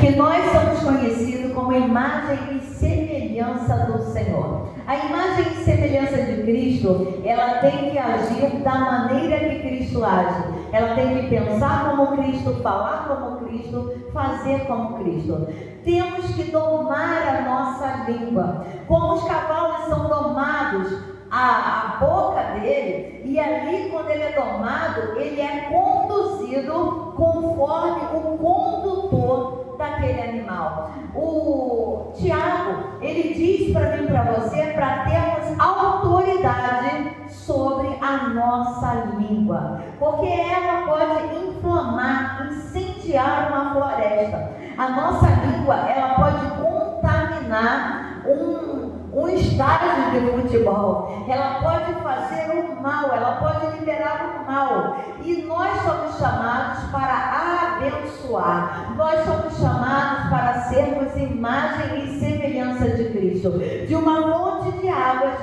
que nós somos conhecidos como imagem e semelhança do Senhor. A imagem e semelhança de Cristo, ela tem que agir da maneira que Cristo age. Ela tem que pensar como Cristo, falar como Cristo, fazer como Cristo. Temos que domar a nossa língua. Como os cavalos são domados, a boca dele, e ali quando ele é domado, ele é conduzido conforme o condutor daquele animal. O Tiago, ele diz para mim, para você, para termos autoridade sobre a nossa língua, porque ela pode inflamar, incendiar uma floresta. A nossa língua, ela pode contaminar um estádio de futebol, ela pode fazer o mal, ela pode liberar o mal, e nós somos chamados para abençoar, nós somos chamados para sermos imagem e semelhança de Cristo. De uma fonte de águas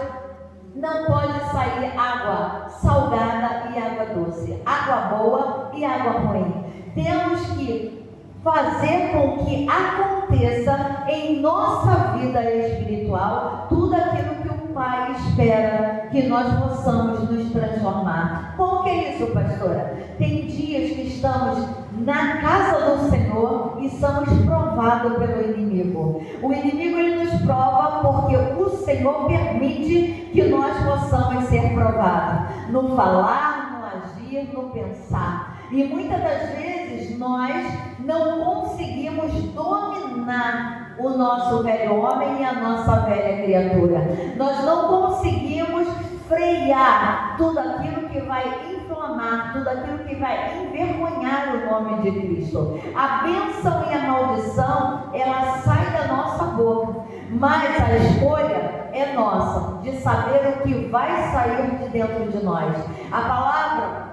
não pode sair água salgada e água doce, água boa e água ruim. Temos que fazer com que aconteça em nossa vida espiritual tudo aquilo que o Pai espera que nós possamos nos transformar. Por que isso, pastora? Tem dias que estamos na casa do Senhor e somos provados pelo inimigo. O inimigo, ele nos prova porque o Senhor permite que nós possamos ser provados no falar, no agir, no pensar. E muitas das vezes nós não conseguimos dominar o nosso velho homem e a nossa velha criatura. Nós não conseguimos frear tudo aquilo que vai inflamar, tudo aquilo que vai envergonhar o nome de Cristo. A bênção e a maldição, ela sai da nossa boca, mas a escolha é nossa, de saber o que vai sair de dentro de nós. A palavra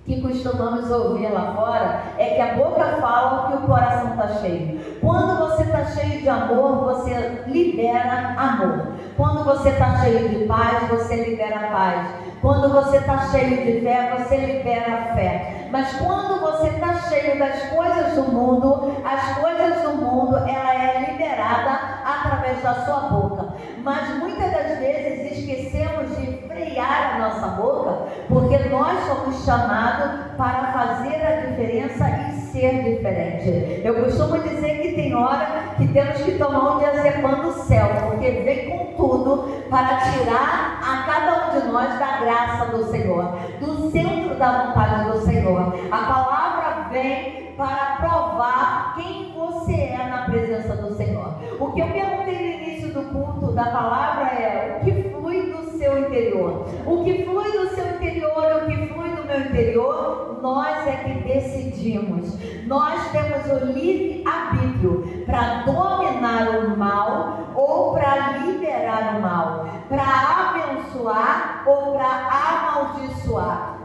que costumamos ouvir lá fora é que a boca fala o que o coração está cheio. Quando você está cheio de amor, você libera amor. Quando você está cheio de paz, você libera paz. Quando você está cheio de fé, você libera fé. Mas quando você está cheio das coisas do mundo, as coisas do mundo, ela é liberada através da sua boca. Mas muitas das vezes esquecemos de frear a nossa boca, porque nós somos chamados para fazer a diferença e ser diferente. Eu costumo dizer que tem hora que temos que tomar um diazepam do céu, porque vem com tudo para tirar a cada um de nós da graça do Senhor, do centro da vontade do Senhor. A palavra vem para provar quem você é na presença do Senhor. O que eu perguntei no início do culto da palavra é: o que flui do seu interior? O que flui do seu interior, o que flui do meu interior, nós é que decidimos. Nós temos o livre-arbítrio para dominar o mal ou para liberar o mal, para abençoar ou para amaldiçoar.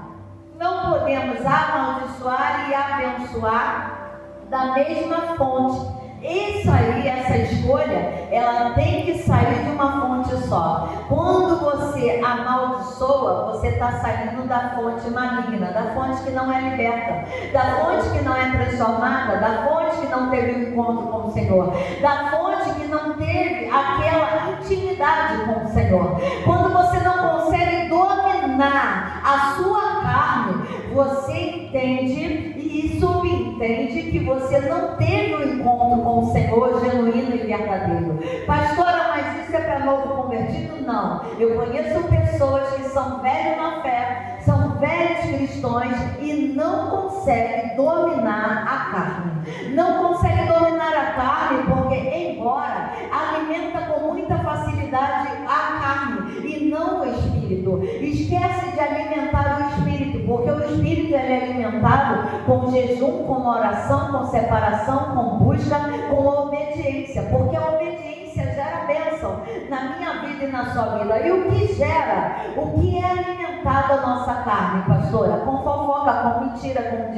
Não podemos amaldiçoar e abençoar da mesma fonte. Isso aí, essa escolha, ela tem que sair de uma fonte só. Quando você amaldiçoa, você está saindo da fonte maligna, da fonte que não é liberta, da fonte que não é transformada, da fonte que não teve um encontro com o Senhor, da fonte que não teve aquela intimidade com o Senhor. Quando você não consegue dominar a sua carne, você entende e subentende que você não teve um encontro com o Senhor genuíno e verdadeiro. Pastora, mas isso é para novo convertido? Não. Eu conheço pessoas que são velhos na fé, são velhos cristãos e não conseguem dominar a carne. Não conseguem dominar a carne porque, embora alimenta com muita facilidade a carne e não o espírito, esquece de alimentar o espírito, porque o espírito é alimentado com jejum, com oração, com separação, com busca, com obediência, porque a obediência gera bênção na minha vida e na sua vida. E o que gera? O que é alimentado a nossa carne, pastora? Com fofoca, com mentira, com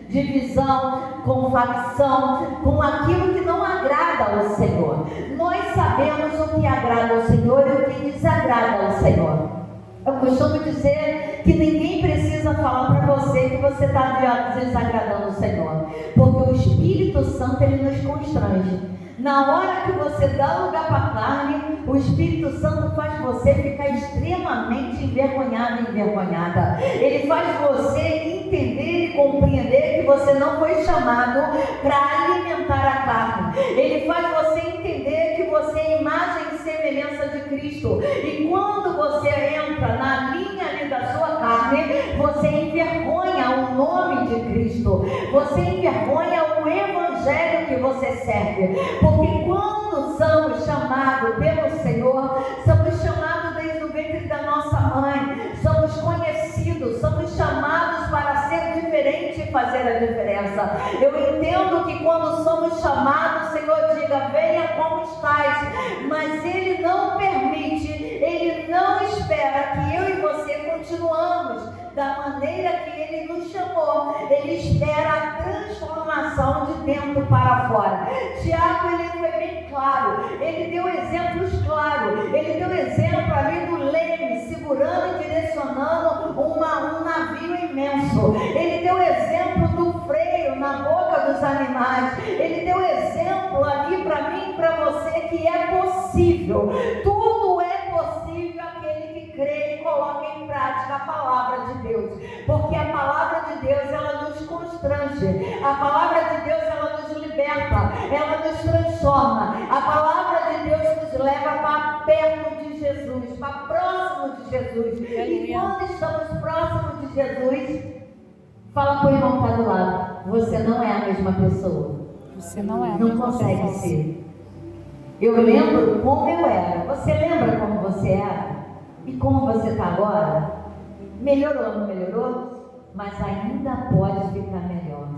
divisão, com facção, com aquilo que não agrada ao Senhor. Nós sabemos o que agrada ao Senhor e o que desagrada ao Senhor. Eu costumo dizer que ninguém precisa precisa falar para você que você está desagradando o Senhor, porque o Espírito Santo, ele nos constrange. Na hora que você dá lugar para a carne, o Espírito Santo faz você ficar extremamente envergonhado e envergonhada. Ele faz você entender e compreender que você não foi chamado para alimentar a carne. Ele faz você entender que você é imagem e semelhança de Cristo. E quando você entra na linha ali da sua carne, você envergonha o nome de Cristo. Você envergonha o Evangelho que você serve. Porque quando somos chamados pelo Senhor, somos chamados desde o ventre da nossa mãe, somos conhecidos, somos chamados para ser diferente e fazer a diferença. Eu entendo que quando somos chamados, o Senhor diga, venha como estás, mas Ele não permite, Ele não espera que eu e você continuamos da maneira que Ele nos chamou. Ele espera a transformação de dentro para fora. Tiago, ele foi bem claro, ele deu exemplos claros, ele deu exemplo ali do leme segurando e direcionando um navio imenso, ele deu exemplo do freio na boca dos animais, ele deu exemplo ali para mim e para você que é possível, tudo é possível aquele que crê e coloca em prática a palavra de Deus, porque a palavra de Deus, ela nos constrange, a palavra de Deus, ela nos liberta, ela nos transforma, a palavra de Deus nos leva para perto de Jesus, para próximo de Jesus. E quando estamos próximos de Jesus, fala para o irmão que está do lado, você não é a mesma pessoa. Você não é. Não consegue ser. Eu lembro como eu era. Você lembra como você era? E como você está agora? Melhorou, não melhorou? Mas ainda pode ficar melhor.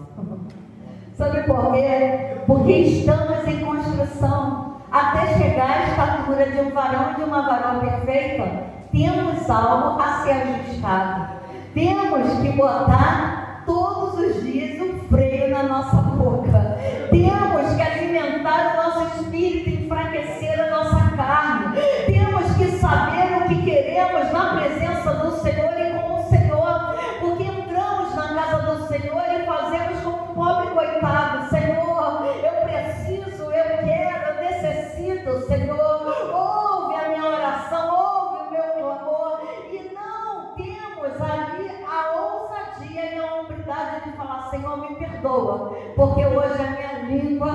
Sabe por quê? Porque estamos em construção. Até chegar à estatura de um varão e de uma varoa perfeita, temos algo a ser ajustado. Temos que botar todos os dias um freio na nossa boca. Temos que alimentar o nosso espírito, enfraquecer a nossa carne. Temos que saber o que queremos na presença do Senhor e com o Senhor. Porque entramos na casa do Senhor e fazemos como um pobre coitado. Senhor, eu preciso, eu quero, eu necessito, Senhor. Ouve a minha oração, ouve o meu clamor. E não temos ali a ousadia e a hombridade de falar, Senhor, me perdoa, porque hoje a minha língua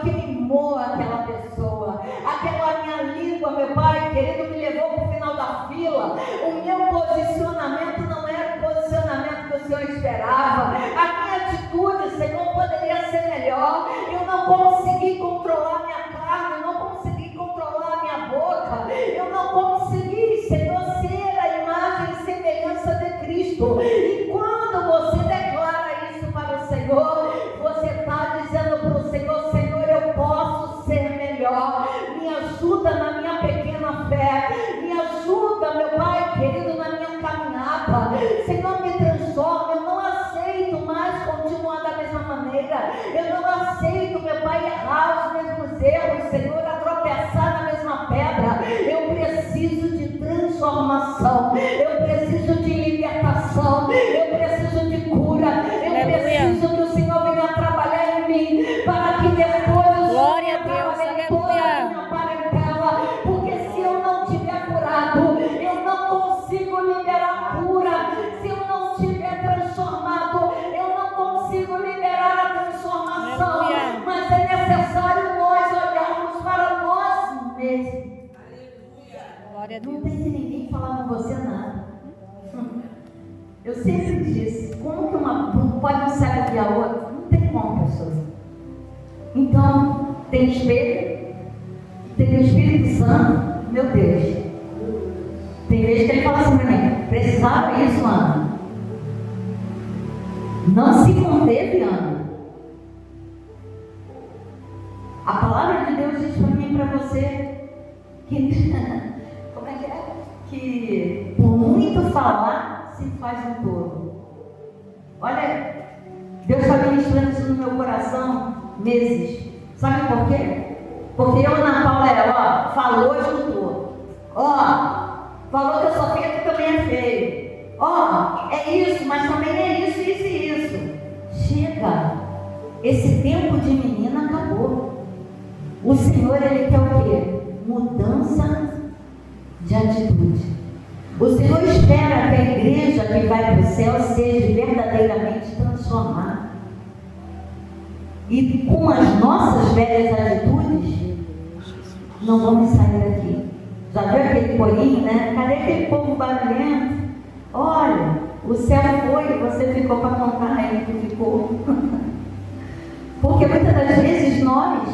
queimou aquela pessoa, aquela minha língua, meu Pai querido, me levou para o final da fila, o meu posicionamento não era o posicionamento que o Senhor esperava, a minha atitude, Senhor, poderia ser melhor, eu não consegui controlar minha carne, eu não consegui controlar minha boca, eu não consegui, Senhor, ser a imagem e semelhança de Cristo. E quando você declara isso para o Senhor, você está dizendo para o Senhor, Senhor, eu posso ser melhor, me ajuda na minha pequena fé, me ajuda, meu Pai querido, na minha caminhada, Senhor, me transforma, eu não aceito mais continuar da mesma maneira, eu não aceito, meu Pai, errar os mesmos erros, Senhor, a tropeçar na mesma pedra, eu preciso de transformação, eu preciso de libertação, eu preciso de cura, eu preciso que o Senhor venha trabalhar em mim, para que depois o Senhor trabalhe em toda a minha parentela, porque se eu não tiver curado, eu não consigo liberar cura, se eu não tiver transformado, eu não consigo liberar a transformação, mas é necessário nós olharmos para nós mesmos. Glória a Deus. Não tem que ninguém falar com você nada. Eu sempre disse, como que um pode um cego guiar o outro? Não tem como, pessoas. Então, tem espelho, tem o Espírito Santo, meu Deus. Tem vezes que ele fala assim para mim, precisava isso, Ana. Não se conteve, Ana. A palavra de Deus diz para mim e para você que como é que é? Que por muito falar se faz um tolo. Olha, Deus está ministrando isso no meu coração meses. Sabe por quê? Porque eu, Ana Paula, falou, escutou. Falou que eu sou feia, que também é feio. Ó, é isso, mas também é isso, isso e isso. Chega. Esse tempo de menina acabou. O Senhor, Ele quer o quê? Mudança de atitude. O Senhor espera que a igreja que vai para o céu seja verdadeiramente transformada. E com as nossas velhas atitudes, não vamos sair daqui. Já viu aquele corinho, né? Cadê aquele povo barulhento? Olha, o céu foi e você ficou para contar aí que ficou. Porque muitas das vezes nós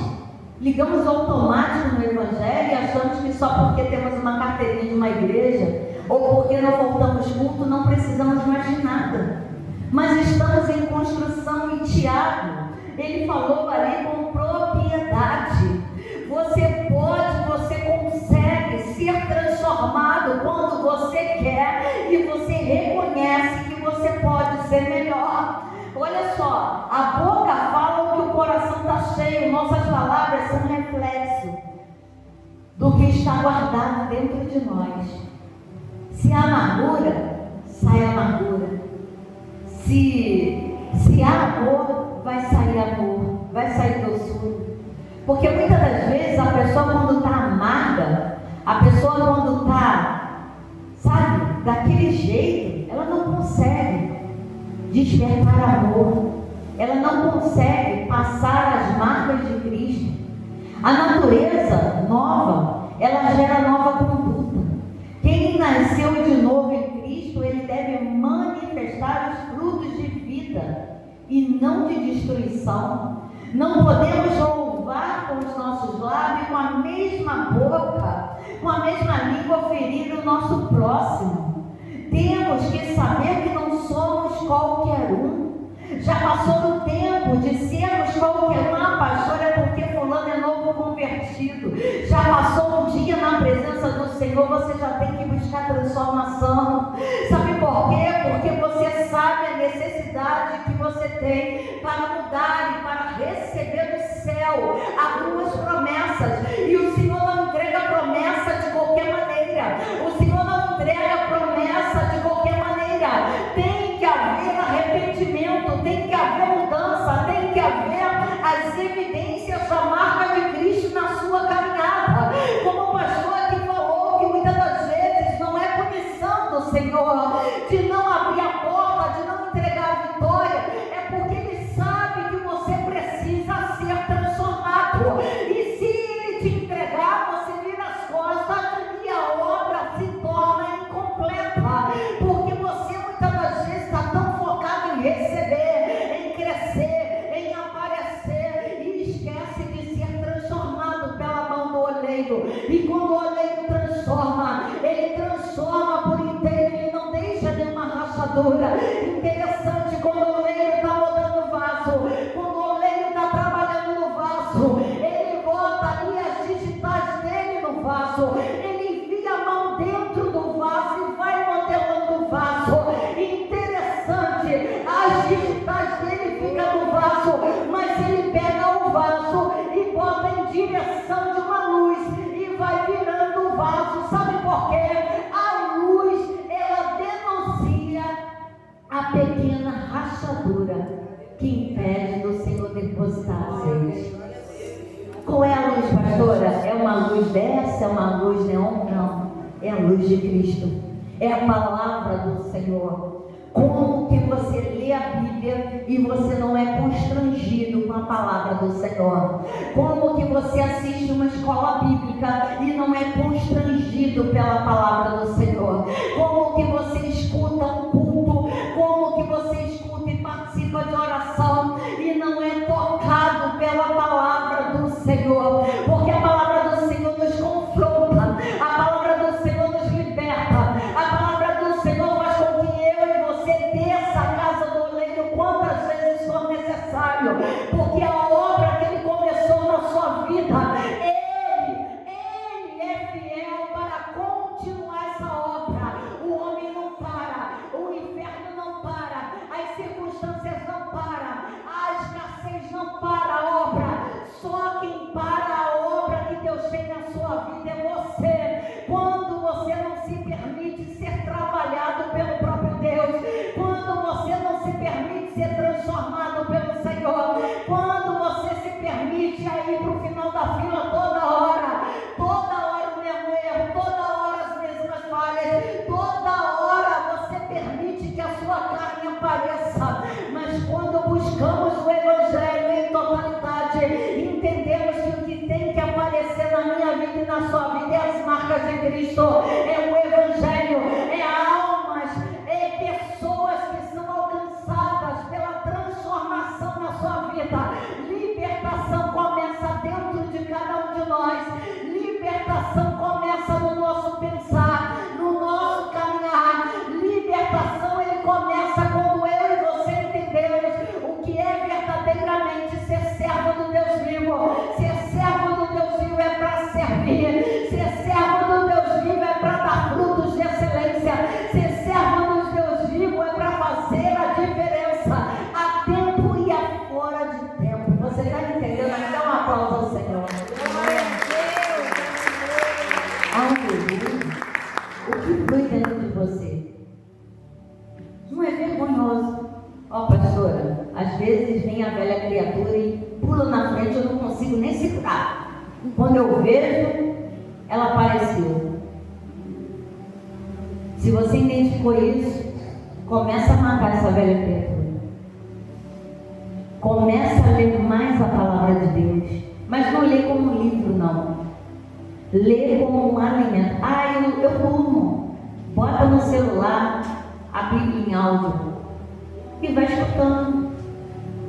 ligamos automático no Evangelho e achamos que só porque temos uma carteirinha de uma igreja ou porque não voltamos culto, não precisamos mais de nada. Mas estamos em construção. E Tiago, ele falou ali com propriedade. Você pode, você consegue ser transformado quando você quer e você reconhece que você pode ser melhor. Olha só, a boca fala o que o coração está cheio. Nossas palavras são reflexo do que está guardado dentro de nós. Se há amargura, sai amargura. Se há amor, vai sair amor, vai sair doçura. Porque muitas das vezes a pessoa quando está amarga, a pessoa quando está, sabe, daquele jeito, ela não consegue despertar amor. Ela não consegue passar as marcas de Cristo. A natureza nova, ela gera nova conduta. Quem nasceu de novo em Cristo, ele deve manifestar os frutos de vida e não de destruição. Não podemos louvar com os nossos lábios, com a mesma boca, com a mesma língua, ferir o nosso próximo. Temos que saber que não somos qualquer um. Já passou o tempo de sermos qualquer um. Ah, pastor, é porque fulano é novo convertido. Já passou um dia na presença do Senhor, você já tem que buscar transformação. Sabe por quê? Porque você sabe a necessidade que você tem para mudar e para receber do céu as tuas promessas. E o Senhor não entrega promessa de qualquer maneira. O Senhor não entrega promessa de qualquer maneira. Tem que haver arrependimento, tem que haver mudança, tem que haver as evidências da marca de Cristo na sua caminhada. Como o pastor aqui falou, que muitas das vezes não é punição do Senhor de não abrir a porta, de não entregar a vitória, é porque Ele sabe que você precisa ser transformado. E se Ele te entregar, você vira as costas e a obra se torna incompleta, porque você muitas das vezes está tão focado em receber, em crescer, em aparecer, e esquece de ser transformado pela mão do oleiro. E quando o oleiro transforma, ele transforma por inteiro, ele não deixa nenhuma rachadura. Interessante, quando o oleiro está rodando o vaso, quando o oleiro está trabalhando no vaso, ele bota ali as digitais dele no vaso, ele enfia a mão dentro do vaso e vai modelando o vaso. Interessante, as digitais dele ficam no vaso, mas ele pega o vaso e bota em direção de uma luz e vai virando o vaso. Sabe por quê? A luz, ela denuncia a pequena rachadura que impede do Senhor depositar azeite. Qual é a luz, pastora? É uma luz dessa? É uma luz neon? Não, é a luz de Cristo, é a palavra do Senhor. Como que você lê a Bíblia e você não é constrangido com a palavra do Senhor? Como que você assiste uma escola bíblica e não é constrangido pela palavra do Senhor? Como que você escuta um culto? Como que você escuta e participa de oração e não é tocado pela palavra do Senhor? Porque a palavra do Senhor nos confronta, a palavra do Senhor nos liberta, a palavra do Senhor faz com que eu e você desça a casa do oleiro quantas vezes for necessário, porque a obra que Ele começou na sua vida, Ele é fiel para continuar essa obra. O homem não para, o inferno não para, as circunstâncias não param, a escassez não para a obra. Só quem para a obra que Deus tem na sua vida é você. Quando você não se permite ser trabalhado pelo próprio Cristo, é o Evangelho, é almas, é pessoas que são alcançadas pela transformação na sua vida. Libertação começa dentro de cada um de nós. Libertação começa no nosso pensar, no nosso caminhar. Libertação ele começa quando eu e você entendemos o que é verdadeiramente ser servo do Deus vivo. Ser servo do Deus vivo é para servir. Ser servo do Deus vivo é para dar frutos de excelência. Ser servo do Deus vivo é para fazer a diferença a tempo e a fora de tempo. Você está entendendo? Dá um aplauso ao Senhor. O que foi dentro de você? Não é vergonhoso. Ó, pastora, às vezes vem a velha criatura e pula na frente, eu não consigo nem segurar. Quando eu vejo, ela apareceu. Se você identificou isso, começa a matar essa velha criatura. Começa a ler mais a palavra de Deus. Mas não lê como um livro, não. Lê como um alimento. Eu durmo. Bota no celular a Bíblia em áudio e vai escutando.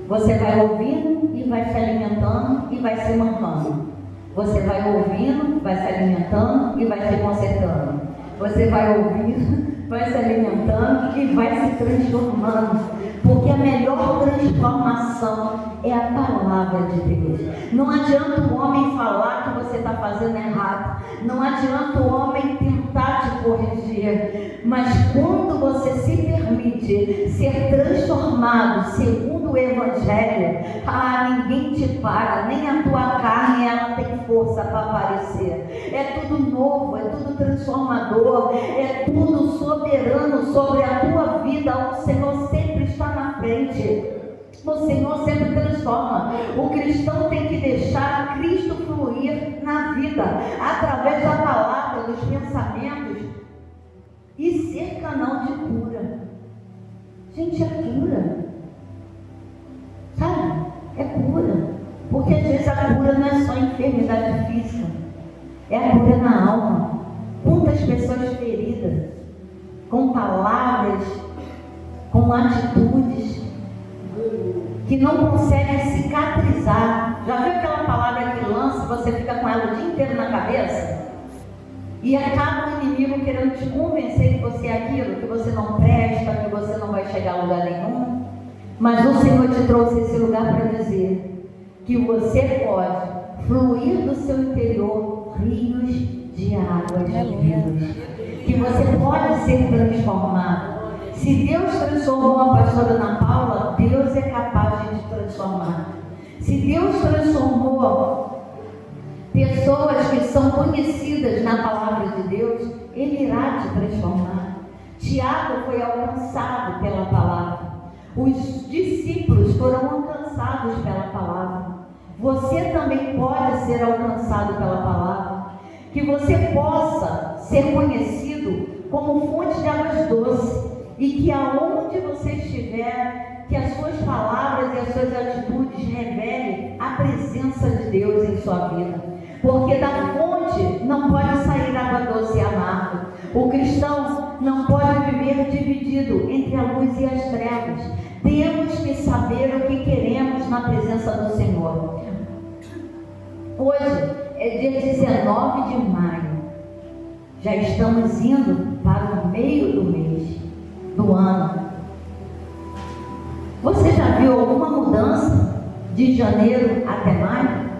Você vai ouvindo e vai se alimentando e vai se mancando. Você vai ouvindo, vai se alimentando e vai se consertando. Você vai ouvindo, vai se alimentando e vai se transformando. Porque a melhor transformação é a palavra de Deus. Não adianta o homem falar que você está fazendo errado. Não adianta o homem tentar te corrigir. Mas quando você se permite ser transformado segundo o Evangelho, ninguém te para, nem a tua carne ela tem força para aparecer. É tudo novo, é tudo transformador, é tudo soberano sobre a tua vida. O Senhor sempre está na frente. O Senhor sempre transforma. O cristão tem que deixar Cristo fluir na vida, através da palavra, dos pensamentos, e ser canal de cura. Gente, é cura. Sabe? É cura. Porque às vezes a cura não é só enfermidade física, é a cura na alma. Quantas pessoas feridas, com palavras, com atitudes, que não conseguem cicatrizar. Já viu aquela palavra que lança, você fica com ela o dia inteiro na cabeça? E acaba o inimigo querendo te convencer que você é aquilo, que você não presta, que você não vai chegar a lugar nenhum. Mas o Senhor te trouxe esse lugar para dizer que você pode fluir do seu interior rios de águas vivas. Que você pode ser transformado. Se Deus transformou a pastora Ana Paula, Deus é capaz de te transformar. Se Deus transformou pessoas que são conhecidas na palavra de Deus, Ele irá te transformar. Tiago foi alcançado pela palavra. Os discípulos foram alcançados pela palavra. Você também pode ser alcançado pela palavra. Que você possa ser conhecido como fonte de águas doces. E que aonde você estiver, que as suas palavras e as suas atitudes revelem a presença de Deus em sua vida. Porque da fonte não pode sair água doce e amarga. O cristão não pode viver dividido entre a luz e as trevas. Temos que saber o que queremos na presença do Senhor. Hoje é dia 19 de maio. Já estamos indo para o meio do mês, do ano. Você já viu alguma mudança de janeiro até maio?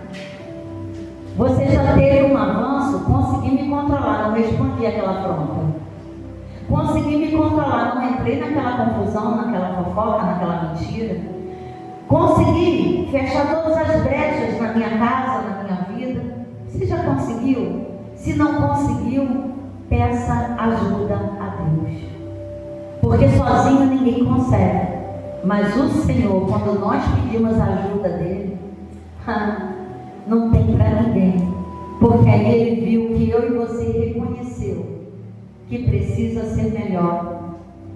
Você já teve um avanço? Consegui me controlar, não respondi aquela afronta. Consegui me controlar, não entrei naquela confusão, naquela fofoca, naquela mentira. Consegui fechar todas as brechas na minha casa, na minha vida. Você já conseguiu? Se não conseguiu, peça ajuda a Deus. Porque sozinho ninguém consegue. Mas o Senhor, quando nós pedimos a ajuda dele, não tem para ninguém. Porque aí ele viu que eu e você reconheceu que precisa ser melhor.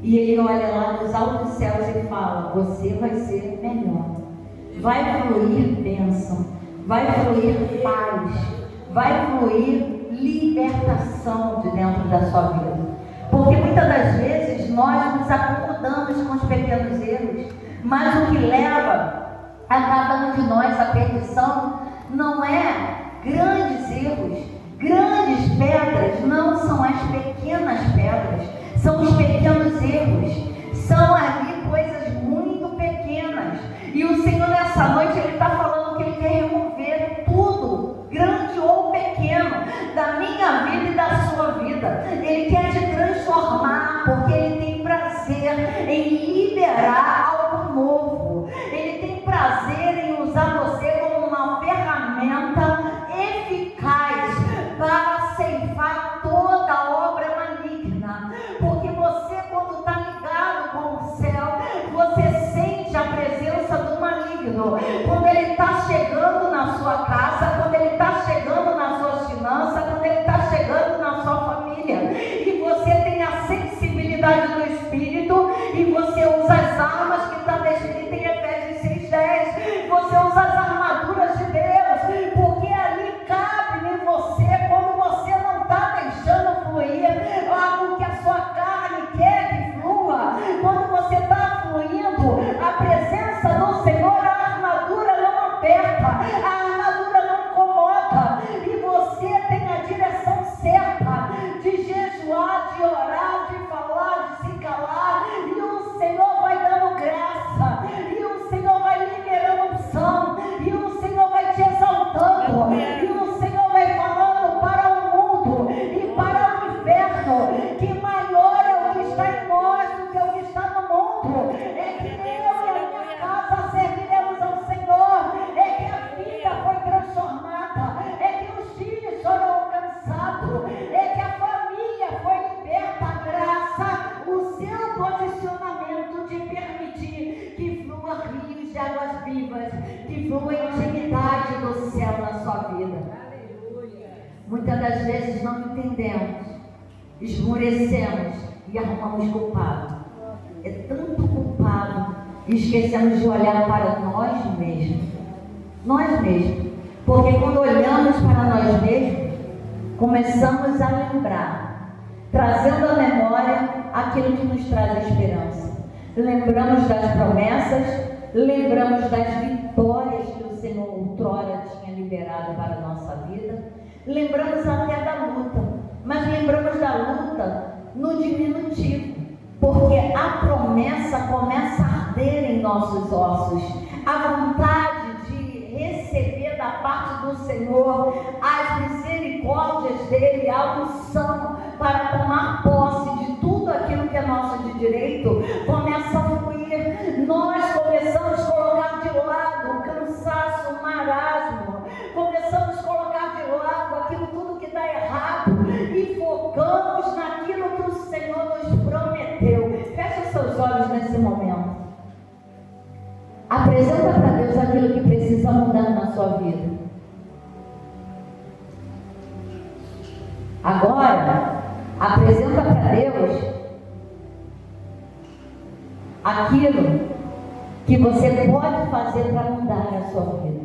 E ele olha lá nos altos céus e fala: você vai ser melhor. Vai fluir bênção, vai fluir paz, vai fluir libertação de dentro da sua vida. Porque muitas das vezes nós nos acomodamos com os pequenos erros, mas o que leva a cada um de nós à perdição não é grandes erros, grandes pedras, não são as pequenas pedras, são os pequenos erros. São ali coisas muito pequenas. E o Senhor nessa noite, Ele está falando que Ele quer remover tudo, grande ou pequeno, da minha vida e da sua vida. Ele quer te transformar, porque Ele tem prazer em liberar algo novo. Ele tem prazer em usar você como uma ferramenta eficaz para ceifar toda a obra maligna. Porque você, quando está ligado com o céu, você sente a presença do maligno. Quando ele está chegando na sua casa, quando ele está chegando nas suas finanças, quando ele está chegando na sua família, e você tem a sensibilidade do Espírito, e você usa as armas que está descrito em Efésios 6:10, você usa as armaduras de Deus, porque ali cabe em você, quando você não está deixando fluir algo que a sua carne quer que flua, quando você está fluindo a presença do Senhor, a armadura não aperta, a armadura não incomoda, e você tem a direção certa de jejuar, de orar, de falar, de se calar, e o Senhor vai dando graça, e o Senhor vai liberando unção, e o Senhor vai te exaltando, e o Senhor vai falando para o mundo e para o inferno que maior é o que está em nós do que o que está no mundo. É que eu e a minha casa serviremos ao Senhor, é que a vida foi transformada, é que os filhos foram alcançados, é que a família foi liberta. A graça, o seu posicionamento de permitir que flua rios de águas vivas, que flua intimidade do céu na sua vida. Muitas das vezes não entendemos, esmorecemos e arrumamos culpado. É tanto culpado e esquecemos de olhar para nós mesmos. Nós mesmos. Porque quando olhamos para nós mesmos, começamos a lembrar, trazendo à memória aquilo que nos traz esperança. Lembramos das promessas, lembramos das vitórias que o Senhor outrora tinha liberado para a nossa vida, lembramos até da luta, mas lembramos da luta no diminutivo, porque a promessa começa a arder em nossos ossos, a vontade de receber da parte do Senhor as misericórdias dele, a unção para tomar posse de tudo aquilo que é nosso de direito, começa a fluir. Nós começamos a colocar de lado o cansaço, o marasmo, começamos a colocar de lado aquilo tudo que está errado e focamos naquilo que o Senhor nos prometeu. Feche seus olhos nesse momento. Apresenta para Deus aquilo que precisa mudar na sua vida. Agora, apresenta para Deus aquilo que você pode fazer para mudar a sua vida.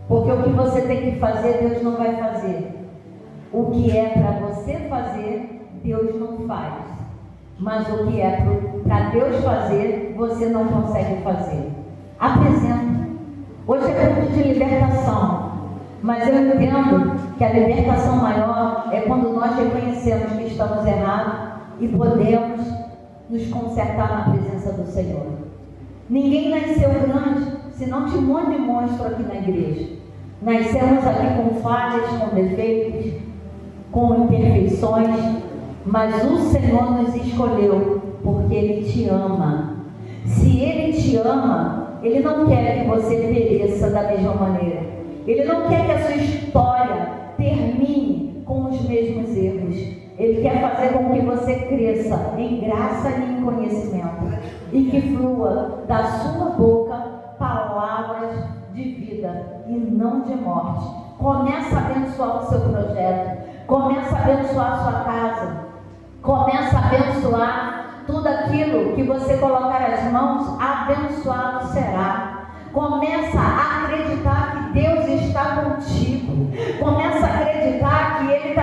Porque o que você tem que fazer, Deus não vai fazer. O que é para você fazer, Deus não faz. Mas o que é para Deus fazer, você não consegue fazer. Apresenta. Hoje é tempo de libertação. Mas eu entendo que a libertação maior é quando nós reconhecemos que estamos errados e podemos nos consertar na presença do Senhor. Ninguém nasceu grande, senão tinha um monte de monstro aqui na igreja. Nascemos aqui com falhas, com defeitos, com imperfeições, mas o Senhor nos escolheu porque Ele te ama. Se Ele te ama, Ele não quer que você pereça da mesma maneira. Ele não quer que a sua história termine com os mesmos erros. Ele quer fazer com que você cresça em graça e em conhecimento, e que flua da sua boca palavras de vida e não de morte. Começa a abençoar o seu projeto, começa a abençoar a sua casa, começa a abençoar tudo aquilo que você colocar as mãos, abençoado será. Começa a acreditar que Deus está contigo, começa a acreditar que Ele está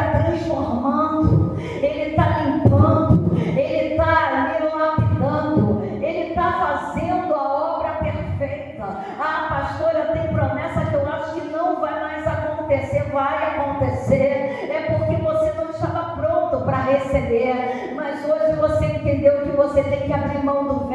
vai acontecer, é porque você não estava pronto para receber, mas hoje você entendeu que você tem que abrir mão do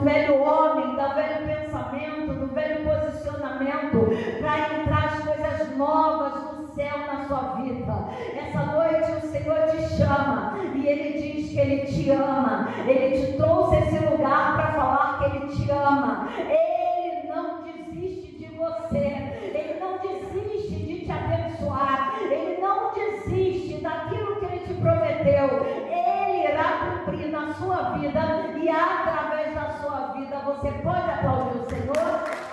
velho homem, do velho pensamento, do velho posicionamento, para entrar as coisas novas do céu na sua vida. Essa noite o Senhor te chama e Ele diz que Ele te ama. Ele te trouxe esse lugar para falar que Ele te ama. Ele não desiste de você. Ele não desiste de te abençoar. Ele não desiste daquilo que Ele te prometeu. Ele irá cumprir na sua vida e através da sua vida. Você pode aplaudir